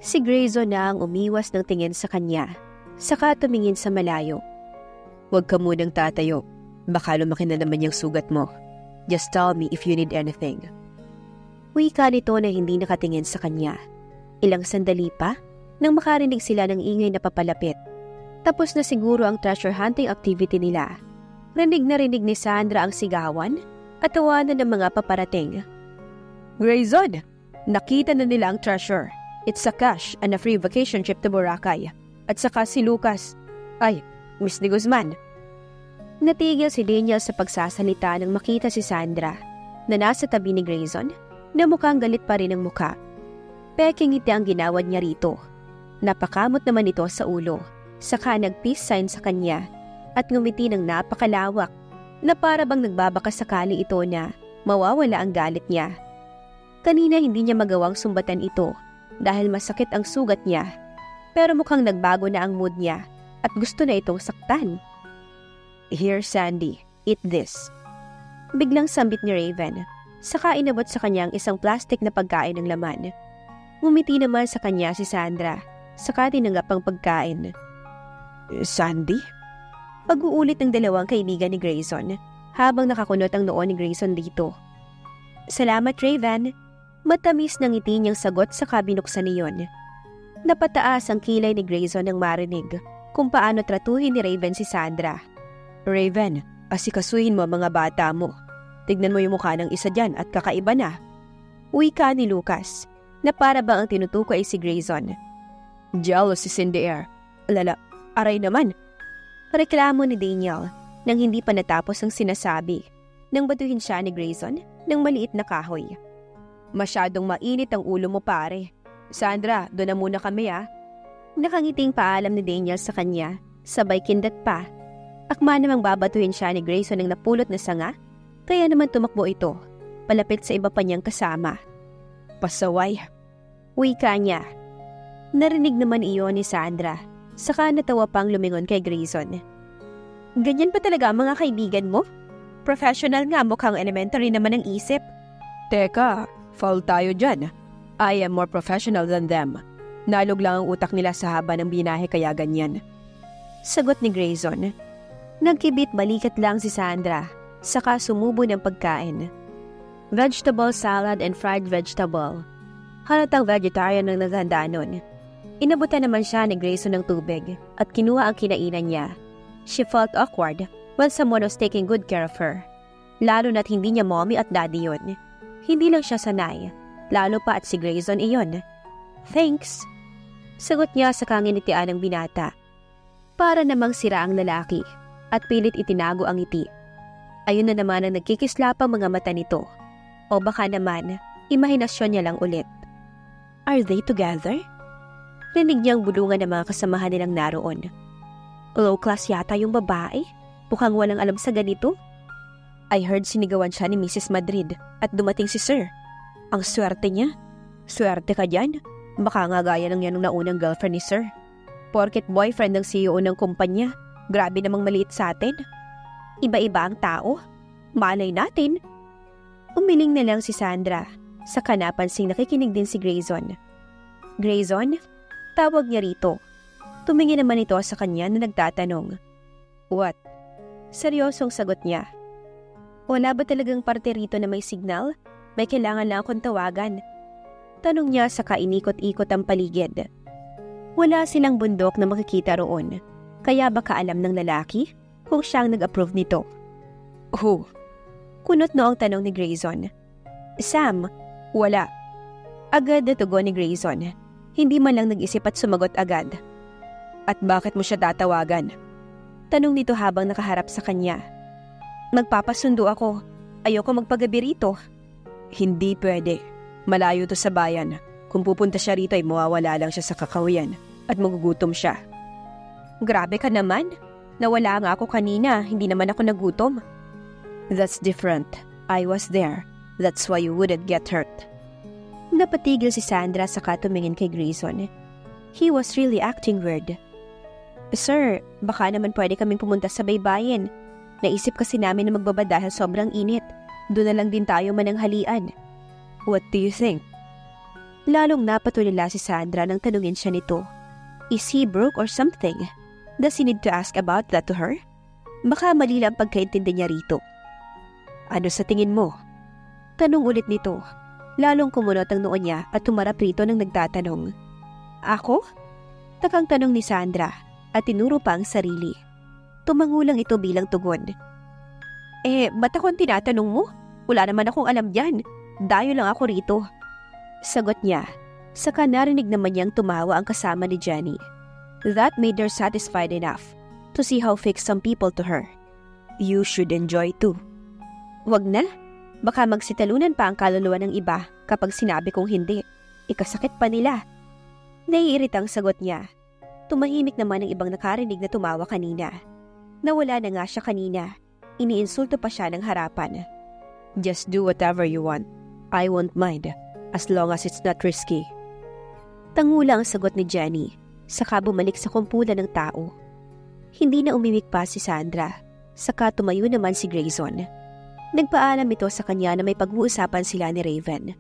Si Grayson na ang umiwas ng tingin sa kanya, saka tumingin sa malayo. "Huwag ka munang tatayo. Baka lumaki na naman yung sugat mo. Just tell me if you need anything." Wika nito na hindi nakatingin sa kanya. Ilang sandali pa, nang makarinig sila ng ingay na papalapit. Tapos na siguro ang treasure hunting activity nila. Rinig na rinig ni Sandra ang sigawan at tawanan ng mga paparating. "Grayson! Nakita na nila ang treasure. It's a cash and a free vacation trip to Boracay. At saka si Lucas. Ay, Miss de Guzman." Natigil si Daniel sa pagsasalita nang makita si Sandra na nasa tabi ni Grayson na mukhang galit pa rin ang mukha. Peking ngiti ang ginawad niya rito. Napakamot naman ito sa ulo, saka nag-peace sign sa kanya at ngumiti ng napakalawak na para bang nagbabaka sakali ito na mawawala ang galit niya. Kanina hindi niya magawang sumbatan ito dahil masakit ang sugat niya, pero mukhang nagbago na ang mood niya at gusto na itong saktan. "Here, Sandy, eat this." Biglang sambit ni Raven, saka inabot sa kanya ang isang plastic na pagkain ng laman. Ngumiti naman sa kanya si Sandra, saka tinanggap ang pagkain. "Sandy?" Pag-uulit ng dalawang kaibigan ni Grayson habang nakakunot ang noo ni Grayson dito. "Salamat, Raven." Matamis ng ngiti niyang sagot sa kabinuksan niyon. Napataas ang kilay ni Grayson nang marinig kung paano tratuhin ni Raven si Sandra. "Raven, asikasuhin mo ang mga bata mo. Tignan mo yung mukha ng isa dyan at kakaiba na." Wika ni Lucas, na para bang ang tinutukoy ay si Grayson. "Jealous is in the air." "Lala, aray naman." Reklamo ni Daniel nang hindi pa natapos ang sinasabi nang batuhin siya ni Grayson ng maliit na kahoy. "Masyadong mainit ang ulo mo, pare. Sandra, doon na muna kami ah." Nakangiting paalam ni Daniel sa kanya, sabay kindat pa. Akma namang babatuhin siya ni Grayson ng napulot na sanga, kaya naman tumakbo ito, palapit sa iba pa niyang kasama. "Pasaway." Wika niya. Narinig naman iyon ni Sandra, saka natawa pang lumingon kay Grayson. "Ganyan pa talaga ang mga kaibigan mo? Professional nga, mukhang elementary naman ang isip." "Teka, foul tayo dyan. I am more professional than them. Nalog lang ang utak nila sa haba ng binahe kaya ganyan." Sagot ni Grayson. Nagkibit balikat lang si Sandra, saka sumubo ng pagkain. Vegetable salad and fried vegetable. Halatang vegetarian ang naghanda nun. Inabutan naman siya ni Grayson ng tubig at kinuha ang kinainan niya. She felt awkward when someone was taking good care of her. Lalo na't hindi niya mommy at daddy yun. Hindi lang siya sanay, lalo pa at si Grayson iyon. "Thanks." Sagot niya sa kanginitian ng binata. Para namang sira ang lalaki at pilit itinago ang ngiti. Ayun na naman ang nagkikislapang mga mata nito. O baka naman, imahinasyon niya lang ulit. Are they together? Rinig niyang bulungan ng mga kasamahan nilang naroon. Low class yata yung babae. Mukhang walang alam sa ganito. I heard sinigawan siya ni Mrs. Madrid at dumating si Sir. Ang swerte niya. Swerte ka dyan. Baka nga gaya ng yan ng naunang girlfriend ni Sir. Porket boyfriend ng CEO ng kumpanya. Grabe namang maliit sa atin. Iba-iba ang tao. Malay natin. Umiling na lang si Sandra. Saka napansing nakikinig din si Grayson. Grayson? Tawag niya rito. Tumingin naman ito sa kanya na nagtatanong. What? Seryosong sagot niya. Wala ba talagang parte rito na may signal? May kailangan lang akong tawagan. Tanong niya sa kainikot-ikot ang paligid. Wala silang bundok na makikita roon. Kaya baka alam ng lalaki kung siyang nag-approve nito. Who? Kunot noong tanong ni Grayson. Sam, wala. Agad na tugon ni Grayson. Hindi man lang nag-isip at sumagot agad. At bakit mo siya tatawagan? Tanong nito habang nakaharap sa kanya. Magpapasundo ako. Ayoko magpagabi rito. Hindi pwede. Malayo to sa bayan. Kung pupunta siya rito ay mawawala lang siya sa kakahuyan at magugutom siya. Grabe ka naman. Nawala nga ako kanina. Hindi naman ako nagutom. That's different. I was there. That's why you wouldn't get hurt. Napatigil si Sandra sa tumingin kay Grayson. He was really acting weird. Sir, baka naman pwede kaming pumunta sa baybayin. Naisip kasi namin na magbaba dahil sobrang init. Doon na lang din tayo mananghalian. What do you think? Lalong napatulala si Sandra nang tanungin siya nito. Is he broke or something? Does he need to ask about that to her? Baka mali lang pagkaintindi niya rito. Ano sa tingin mo? Tanong ulit nito. Lalong kumunot ang noo niya at tumarap rito nang nagtatanong. Ako? Takang tanong ni Sandra at tinuro pa ang sarili. Tumangulang ito bilang tugon. Ba't ako ang tinatanong mo? Wala naman akong alam yan. Dayo lang ako rito. Sagot niya. Saka narinig naman niyang tumawa ang kasama ni Jenny. That made her satisfied enough to see how fake some people to her. You should enjoy too. Wag na. Baka magsitalunan pa ang kaluluwa ng iba kapag sinabi kong hindi. Ikasakit pa nila. Naiiritang sagot niya. Tumahimik naman ang ibang nakarinig na tumawa kanina. Nawala na nga siya kanina. Iniinsulto pa siya ng harapan. Just do whatever you want. I won't mind. As long as it's not risky. Tangula ang sagot ni Jenny, saka bumalik sa kumpulan ng tao. Hindi na umimik pa si Sandra, saka tumayo naman si Grayson. Nagpaalam ito sa kanya na may pag-uusapan sila ni Raven.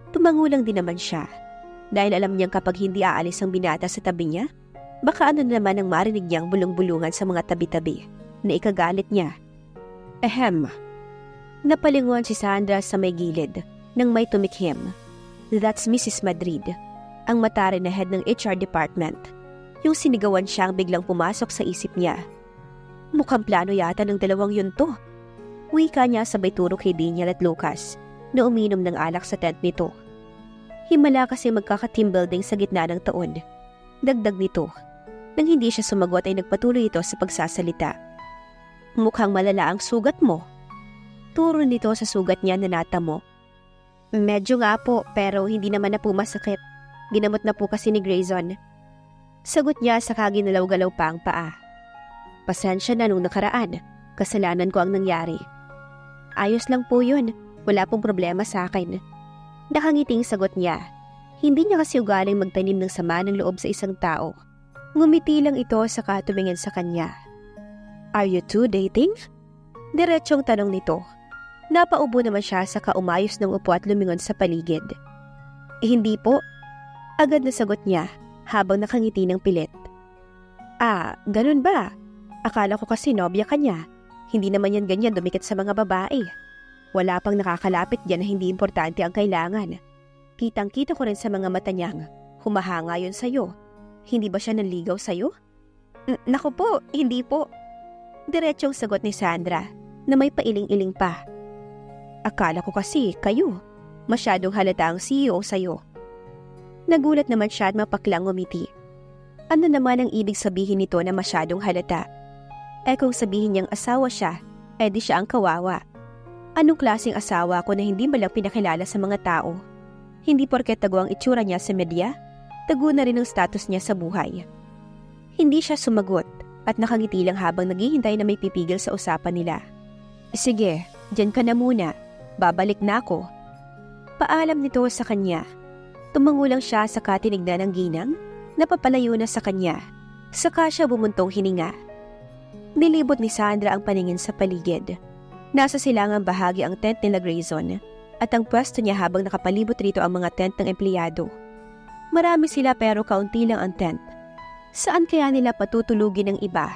Tumangulang din naman siya, dahil alam niyang kapag hindi aalis ang binata sa tabi niya, baka ano naman ang marinig niyang bulong-bulungan sa mga tabi-tabi na ikagalit niya. Ahem. Napalingon si Sandra sa may gilid nang may tumikhim. That's Mrs. Madrid, ang matari na head ng HR department. Yung sinigawan siyang biglang pumasok sa isip niya. Mukhang plano yata ng dalawang yun to. Wika niya sabay turo kay Daniel at Lucas na uminom ng alak sa tent nito. Himala kasi magkaka-team building sa gitna ng taon. Dagdag nito, nang hindi siya sumagot ay nagpatuloy ito sa pagsasalita. Mukhang malala ang sugat mo. Turo nito sa sugat niya na natamo. Medyo nga po, pero hindi naman na po masakit. Ginamot na po kasi ni Grayson. Sagot niya saka ginalaw-galaw pa ang paa. Pasensya na nung nakaraan. Kasalanan ko ang nangyari. Ayos lang po yun. Wala pong problema sa akin. Nakangiting sagot niya. Hindi niya kasi ugaling magtanim ng sama ng loob sa isang tao. Ngumiti lang ito saka tumingin sa kanya. Are you two dating? Diretsong tanong nito. Napaubo naman siya saka umayos ng upo at lumingon sa paligid. Hindi po. Agad na sagot niya habang nakangiti ng pilit. Ganun ba? Akala ko kasi nobya ka niya. Hindi naman yan ganyan dumikit sa mga babae. Wala pang nakakalapit diyan na hindi importante ang kailangan. Kitang-kita ko rin sa mga mata niyang humahanga yun sa'yo. Hindi ba siya nanligaw sa'yo? Naku po, hindi po. Diretsong sagot ni Sandra na may pailing-iling pa. Akala ko kasi kayo. Masyadong halata ang CEO sa'yo. Nagulat naman siya at mapaklang umiti. Ano naman ang ibig sabihin nito na masyadong halata? Kung sabihin niyang asawa siya, di siya ang kawawa. Anong klaseng asawa ko na hindi malang pinakilala sa mga tao? Hindi porket tago ang itsura niya sa media, tago na rin ang status niya sa buhay. Hindi siya sumagot at nakangiti lang habang naghihintay na may pipigil sa usapan nila. Sige, dyan ka na muna. Babalik na ako. Paalam nito sa kanya. Tumangulang siya saka tinignan ng ginang, napapalayo na sa kanya. Saka siya bumuntong hininga. Nilibot ni Sandra ang paningin sa paligid. Nasa silangang bahagi ang tent nila Grayson at ang pwesto niya habang nakapalibot rito ang mga tent ng empleyado. Marami sila pero kaunti lang ang tent. Saan kaya nila patutulugin ng iba?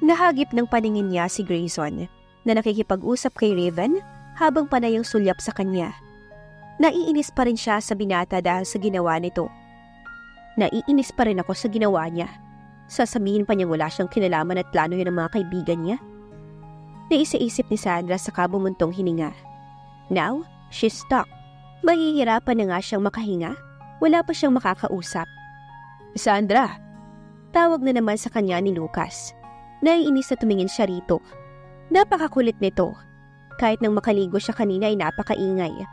Nahagip ng paningin niya si Grayson na nakikipag-usap kay Raven habang panay ang sulyap sa kanya. Naiinis pa rin siya sa binata dahil sa ginawa nito. Naiinis pa rin ako sa ginawa niya. Sasabihin pa niyang wala siyang kinalaman at plano yun ng mga kaibigan niya. Naisa-isip ni Sandra sa kabumuntong hininga. Now, she's stuck. Mahihirapan na nga siyang makahinga. Wala pa siyang makakausap. Sandra! Tawag na naman sa kanya ni Lucas. Naiinis na tumingin siya rito. Napakakulit nito. Kahit nang makaligo siya kanina ay napakaingay.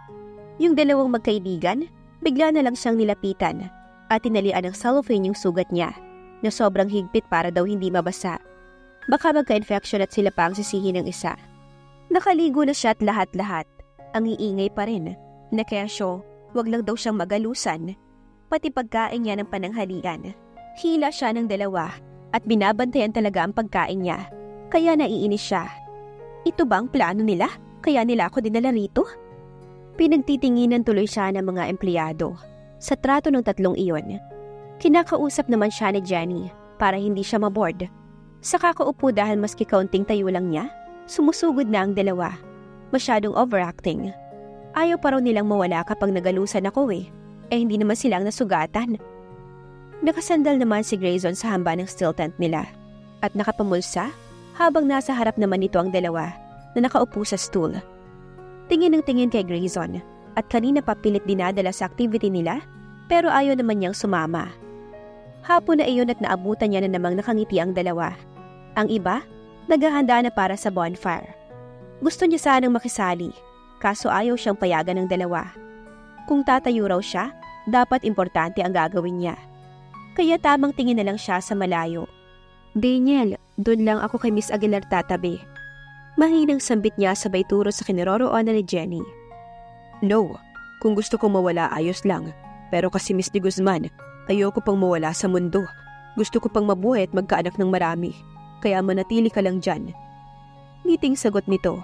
Yung dalawang magkaibigan, bigla na lang siyang nilapitan at tinalian ng cellophane yung sugat niya na sobrang higpit para daw hindi mabasa. Baka magka-infection at sila pa ang sisihin ng isa. Nakaligo na siya at lahat-lahat. Ang iingay pa rin na kaya siya, wag lang daw siyang magalusan. Pati pagkain niya ng pananghalian. Hila siya ng dalawa at binabantayan talaga ang pagkain niya. Kaya naiinis siya. Ito ba ang plano nila? Kaya nila ako dinala rito? Pinagtitinginan tuloy siya ng mga empleyado. Sa trato ng tatlong iyon, kinakausap naman siya ni Jenny para hindi siya maboard. Sa kakaupo dahil maski kaunting tayo lang niya, sumusugod na ang dalawa. Masyadong overacting. Ayaw pa raw nilang mawala kapag nagalusan ako hindi naman silang nasugatan. Nakasandal naman si Grayson sa hamba ng steel tent nila at nakapamulsa habang nasa harap naman nito ang dalawa na nakaupo sa stool. Tingin ng tingin kay Grayson at kanina pa pilit dinadala sa activity nila pero ayaw naman niyang sumama. Hapon na iyon at naabutan niya na namang nakangiti ang dalawa. Ang iba, naghahanda na para sa bonfire. Gusto niya sanang makisali, kaso ayaw siyang payagan ng dalawa. Kung tatayo raw siya, dapat importante ang gagawin niya. Kaya tamang tingin na lang siya sa malayo. Daniel, doon lang ako kay Miss Aguilar tatabi. Mahinang sambit niya sabay turo sa kinaroroonan ni Jenny. No, kung gusto kong mawala ayos lang. Pero kasi Miss de Guzman, ayoko pang mawala sa mundo. Gusto ko pang mabuhay at magkaanak ng marami. Kaya manatili ka lang dyan. Ngiting sagot nito.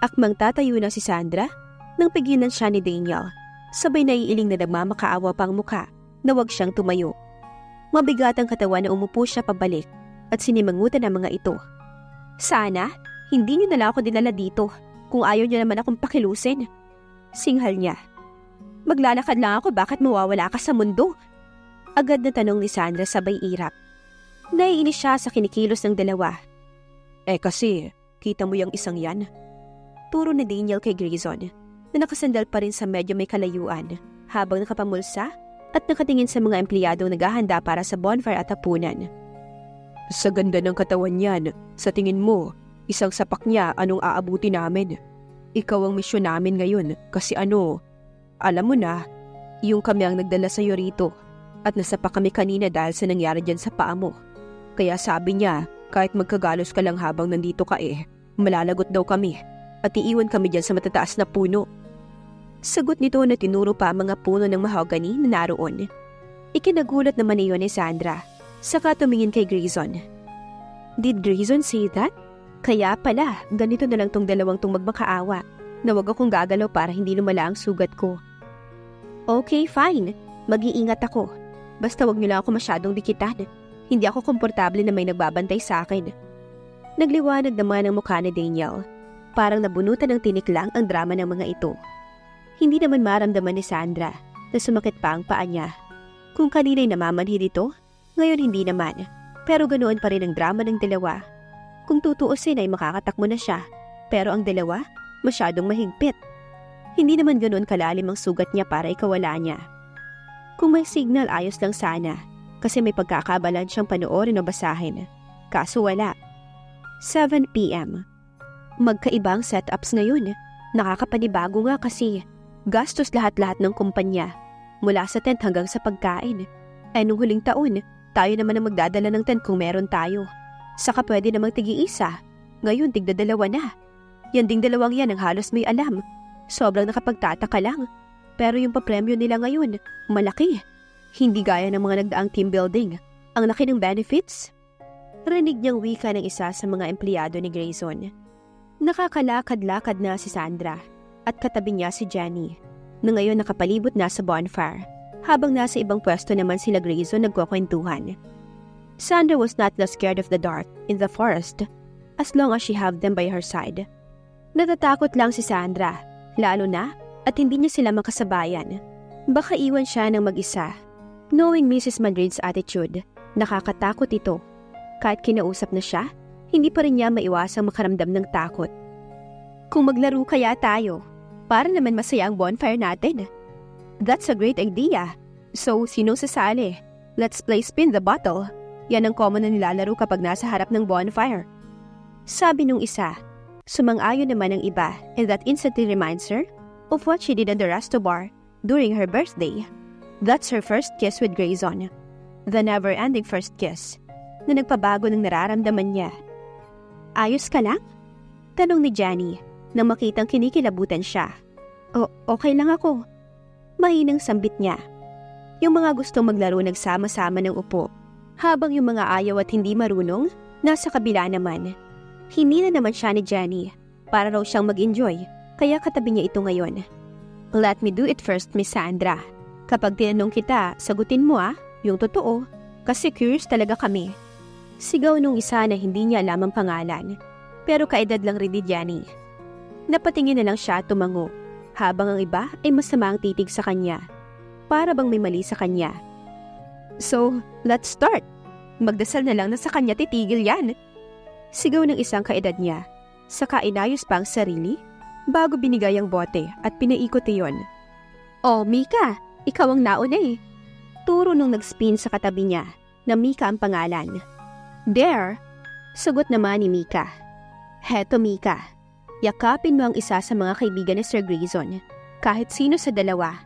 Akmang tatayo na si Sandra nang pigilan siya ni Daniel. Sabay naiiling na nagmamakaawa pang muka na wag siyang tumayo. Mabigat ang katawan na umupo siya pabalik at sinimangutan ang mga ito. Sana, hindi niyo na lang ako dinala dito kung ayaw niyo naman akong pakilusin. Singhal niya. Maglalakad lang ako, bakit mawawala ka sa mundo? Agad na tanong ni Sandra sabay irap. Naiinis siya sa kinikilos ng dalawa. Kasi, kita mo yung isang yan? Turo ni Daniel kay Grayson na nakasandal pa rin sa medyo may kalayuan habang nakapamulsa at nakatingin sa mga empleyadong naghahanda para sa bonfire at hapunan. Sa ganda ng katawan niyan, sa tingin mo, isang sapak niya anong aabuti namin? Ikaw ang misyon namin ngayon kasi alam mo na, yung kami ang nagdala sa'yo rito at nasapak kami kanina dahil sa nangyari dyan sa paa mo. Kaya sabi niya, kahit magkagalos ka lang habang nandito ka malalagot daw kami at iiwan kami dyan sa matataas na puno. Sagot nito na tinuro pa ang mga puno ng mahogany na naroon. Ikinagulat naman iyon ni Sandra, saka tumingin kay Grayson. Did Grayson say that? Kaya pala, ganito na lang tong dalawang tong magmakaawa na wag akong gagalaw para hindi lumala ang sugat ko. Okay, fine. Mag-iingat ako. Basta wag niyo lang ako masyadong dikitan. Hindi ako komportable na may nagbabantay sa akin. Nagliwanag naman ang mukha ni Daniel. Parang nabunutan ng tinik lang ang drama ng mga ito. Hindi naman maramdaman ni Sandra na sumakit pa ang paa niya. Kung kanina'y namamanhid ito, ngayon hindi naman. Pero ganoon pa rin ang drama ng dalawa. Kung tutuusin ay makakatakbo na siya. Pero ang dalawa, masyadong mahigpit. Hindi naman ganoon kalalim ang sugat niya para ikawala niya. Kung may signal ayos lang sana, kasi may pagkakabalan siyang panoorin o basahin. Kaso wala. 7 p.m. Magkaibang setups ngayon. Nakakapanibago nga kasi gastos lahat-lahat ng kumpanya. Mula sa tent hanggang sa pagkain. Nung huling taon, tayo naman ang magdadala ng tent kung meron tayo. Saka pwede namang tig-iisa. Ngayon tigdadalawa na. Yan ding dalawang yan ang halos may alam. Sobrang nakapagtataka lang. Pero yung papremyo nila ngayon, malaki. Hindi gaya ng mga nagdaang team building. Ang laki ng benefits. Rinig niyang wika ng isa sa mga empleyado ni Grayson. Nakakalakad-lakad na si Sandra at katabi niya si Jenny na ngayon nakapalibot na sa bonfire habang nasa ibang pwesto naman sila Grayson nagkukwentuhan. Sandra was not less scared of the dark in the forest as long as she had them by her side. Natatakot lang si Sandra, lalo na at hindi niya sila makasabayan. Baka iwan siya ng mag-isa. Knowing Mrs. Madrid's attitude, nakakatakot ito. Kahit kinausap na siya, hindi pa rin niya maiwasang makaramdam ng takot. Kung maglaro kaya tayo, para naman masaya ang bonfire natin. That's a great idea. So, sinong sasali? Let's play spin the bottle. Yan ang common na nilalaro kapag nasa harap ng bonfire. Sabi nung isa. Sumang-ayon naman ang iba, and that instantly reminds her of what she did at the resto bar during her birthday. That's her first kiss with Grayson. The never-ending first kiss na nagpabago ng nararamdaman niya. Ayos ka lang? Tanong ni Jenny nang makitang kinikilabutan siya. Okay lang ako. Mahinang sambit niya. Yung mga gustong maglaro nagsama-sama ng upo, habang yung mga ayaw at hindi marunong, nasa kabila naman. Hindi na naman siya ni Jenny, para raw siyang mag-enjoy, kaya katabi niya ito ngayon. Let me do it first, Miss Sandra. Kapag tinanong kita, sagutin mo yung totoo, kasi curious talaga kami. Sigaw nung isa na hindi niya alam ang pangalan, pero kaedad lang rin ni Jenny. Napatingin na lang siya at tumango, habang ang iba ay masama ang titig sa kanya. Para bang may mali sa kanya. So, let's start. Magdasal na lang na sa kanya titigil yan. Sigaw ng isang kaedad niya, saka inayos pa ang sarili, bago binigay ang bote at pinaikot iyon. Oh, Mika, ikaw ang nauna eh. Turo nung nag-spin sa katabi niya, na Mika ang pangalan. There, sagot naman ni Mika. Heto Mika, yakapin mo ang isa sa mga kaibigan ni Sir Grayson, kahit sino sa dalawa.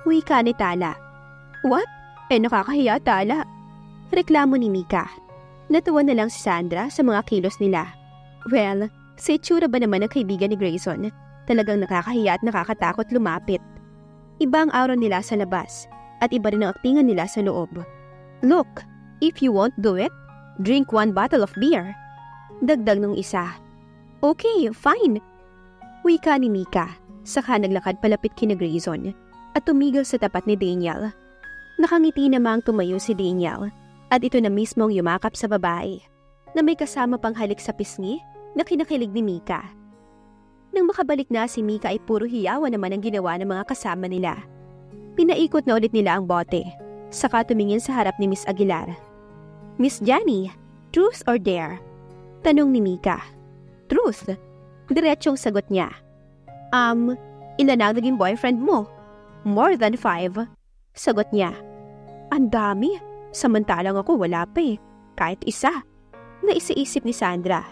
Wika ni Tala. What? Nakakahiya, Tala. Reklamo ni Mika. Natuwa na lang si Sandra sa mga kilos nila. Well, sa itsura ba naman ng kaibigan ni Grayson, talagang nakakahiya at nakakatakot lumapit. Iba ang aura nila sa labas, at iba rin ang aktingan nila sa loob. Look, if you won't do it, drink 1 bottle of beer. Dagdag nung isa. Okay, fine. Wika ni Mika, saka naglakad palapit kina Grayson, at tumigil sa tapat ni Daniel. Nakangiti namang tumayo si Daniel, at ito na mismong yumakap sa babae, na may kasama pang halik sa pisngi na kinakilig ni Mika. Nang makabalik na si Mika ay puro hiyawan naman ang ginawa ng mga kasama nila. Pinaikot na ulit nila ang bote, saka tumingin sa harap ni Miss Aguilar. Miss Jenny, truth or dare? Tanong ni Mika. Truth. Diretsong sagot niya. Ilan ang naging boyfriend mo? More than 5. Sagot niya. Ang dami. Samantalang ako wala pa eh. Kahit isa. Naisiisip ni Sandra.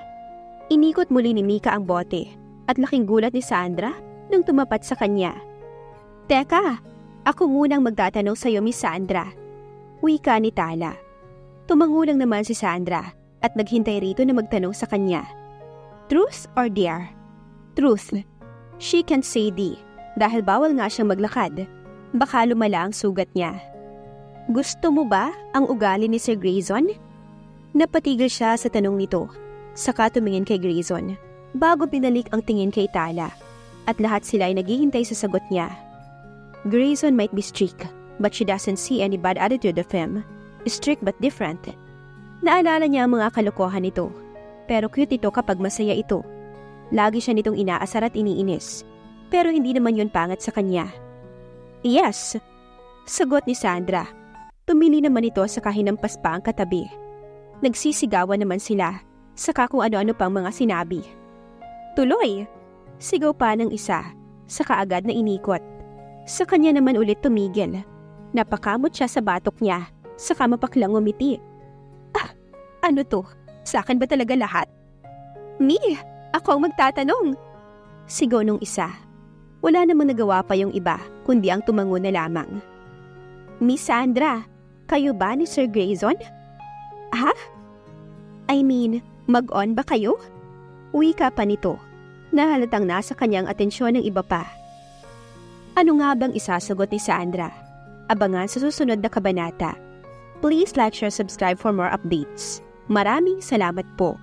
Inikot muli ni Mika ang bote at laking gulat ni Sandra nang tumapat sa kanya. Teka, ako munang magtatanong sa iyo, Miss Sandra. Wika ni Tala. Tumango lang naman si Sandra at naghintay rito na magtanong sa kanya. Truth or dare? Truth. She can't say D dahil bawal nga siyang maglakad. Baka lumala ang sugat niya. Gusto mo ba ang ugali ni Sir Grayson? Napatigil siya sa tanong nito, saka tumingin kay Grayson, bago pinalik ang tingin kay Tala, at lahat sila ay naghihintay sa sagot niya. Grayson might be strict, but she doesn't see any bad attitude of him. Strict but different. Naalala niya ang mga kalokohan nito, pero cute ito kapag masaya ito. Lagi siya nitong inaasar at iniinis, pero hindi naman yun pangat sa kanya. Yes, sagot ni Sandra. Tumili naman ito sa kahinampas pa ang katabi. Nagsisigawan naman sila, saka kung ano-ano pang mga sinabi. Tuloy! Sigaw pa ng isa, saka agad na inikot. Sa kanya naman ulit tumigil. Napakamot siya sa batok niya, saka mapaklang umiti. Ano to? Sa akin ba talaga lahat? Me! Ako ang magtatanong! Sigaw nung isa. Wala namang nagawa pa yung iba, kundi ang tumango na lamang. Miss Sandra, kayo ba ni Sir Grayson? Ha? I mean, mag-on ba kayo? Wika pa nito. Nahalatang nasa kanyang atensyon ng iba pa. Ano nga bang isasagot ni Sandra? Abangan sa susunod na kabanata. Please like, share, subscribe for more updates. Maraming salamat po.